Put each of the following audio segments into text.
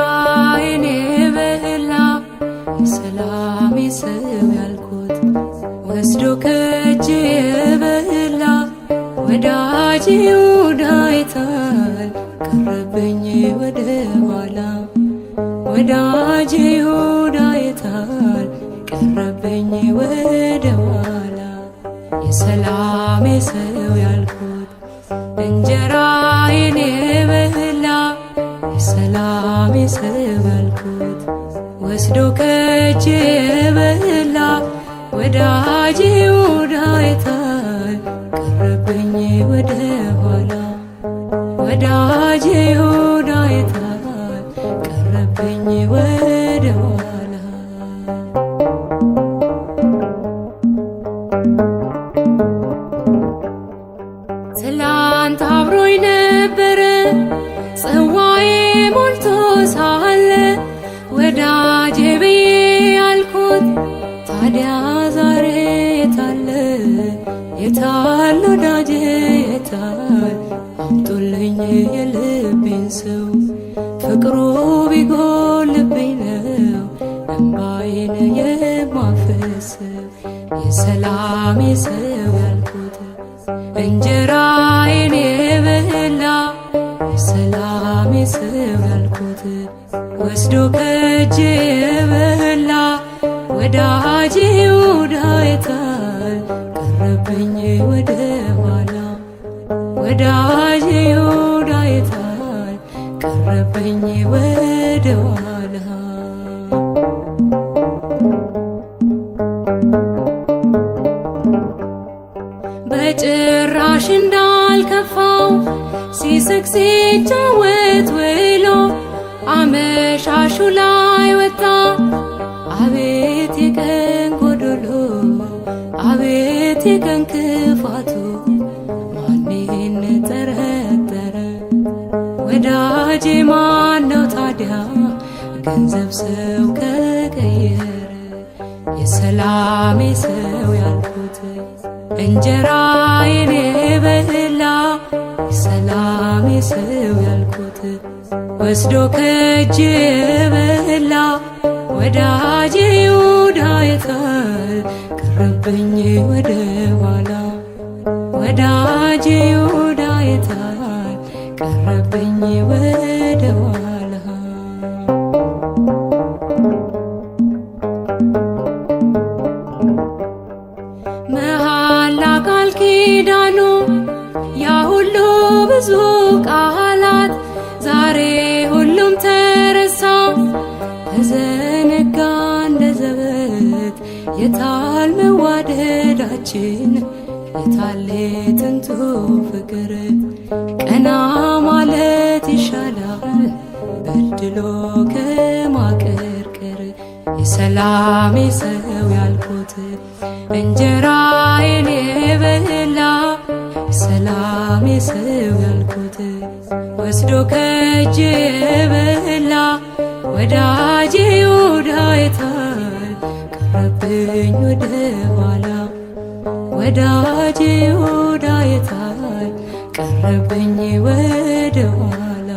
እንጀራዬን የበላ የሰላሜ ሰው ያልኩት ወስዶ ከእጄ የበላ ወዳጄ ይሁዳ አይታል ቀረብኝ ወደ ኋላ ወዳጄ ይሁዳ አይታል ቀረብኝ ወደ ኋላ የሰላሜ ሰው ያልኩት እንጀራዬን የበላ የሰላሜ ሰው ያልኩት ወስዶ ከእጄ የበላ ወዳጄ ይሁዳ አይታል ቀረብኝ ወደ ኋላ ወዳጄ ይሁዳ አይታል ቀረብኝ ወደ ኋላ ትላንት አብሮኝ ነበረ ጽዋዬ ሞልቶ ሳለ ወዳጄ ብዬ ያልኩት ታዲያ ዛሬ የታለ የታል ወዳጄ የታል አምጡልኝ የልቤን ሰው ፍቅሩ ቢጎልብኝ ነው እንባዬን የማፈሰው የሰላሜ ሰው ያልኩት እንጀራዬን የበላ የሰላሜ ሰው ያልኩት ወስዶ ከእጄ የበላ ወዳጄ ይሁዳ አይታል ቀረብኝ ወደ ኋላ ወዳጄ ይሁዳ አይታል ቀረብኝ ወደ ኋላ በጭራሽ እንዳልከፋው ሲስቅ ሲጫወት ውሎ አመሻሹ ላይ ወጣ አቤት የቀን ጎዶሎ አቤት የቀን ክፋቱ ማንን ጠረጠረ ወዳጄ ማነው ታዲያ ገንዘብ ሰው ከቀየረ የሰላሜ ሰው ያልኩት እንጀራዬን የበላ የሰላሜ ሰው ያልኩት ወስዶ ከእጄ የበላ ወዳጄ ይሁዳ አይታል ቀረብኝ ወደ ኋላ ወዳጄ ይሁዳ አይታል ቀረብኝ ወደ ኋላ መሐላ ቃል ኪዳኑ ያ ሁሉ ብዙ ቃላት ዛሬ ሁሉም ተረሳ ተዘነጋ እንደ ዘበት የታል መዋደዳችን የታል ጥንቱ ፍቅር ቀና ማለት ይሻላል በድሎ ከማቀርቀር የሰላሜ ሰው ያልኩት እንጀራዬን የበላ የሰላሜ ሰው ያልኩት ወስዶ ከእጄ የበላ ወዳጄ ይሁዳ አይታል ቀረብኝ ወደ ኋላ ወዳጄ ይሁዳ አይታል ቀረብኝ ወደ ኋላ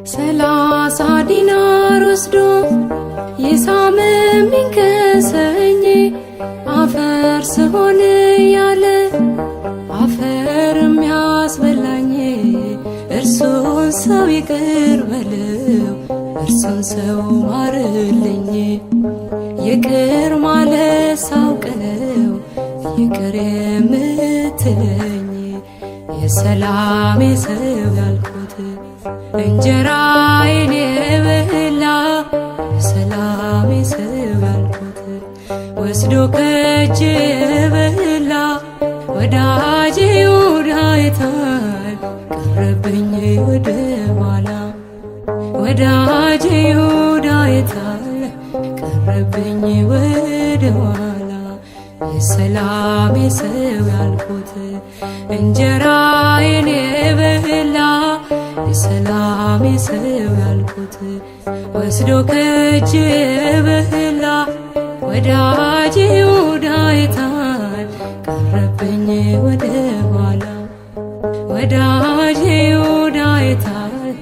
ሰላሳ ዲናር ወስዶ ይሳምብኝ ከሰኝ አፈር ስሆን ያለ አፈር የሚያስበላኝ እርሱን ሰው ይቅር በለው እርሱን ሰው ማርልኝ ይቅር ማለት ሳውቅ ነው ይቅር የምትለኝ የሰላሜ ሰው ያልኩት እንጀራዬን የበላ የሰላሜ ሰው ያልኩት ወስዶ ከእጄ የበላ ወዳጄ ይሁዳ አይታል ቀረብኝ ወደ ኋላ ወዳጄ ይሁዳ አይታል ቀረብኝ ወደ ኋላ የሰላሜ ሰው ያልኩት እንጀራዬን የበላ የሰላሜ ሰው ያልኩት ወስዶ ከእጄ የበላ ወዳጄ ይሁዳ አይታል ቀረብኝ ወደ ኋላ ወዳጄ ዮዳሄታይ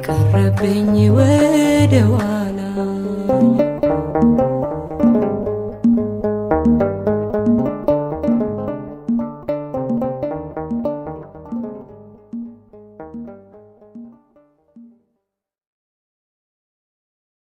ቀረብኝ ወደ ኋላ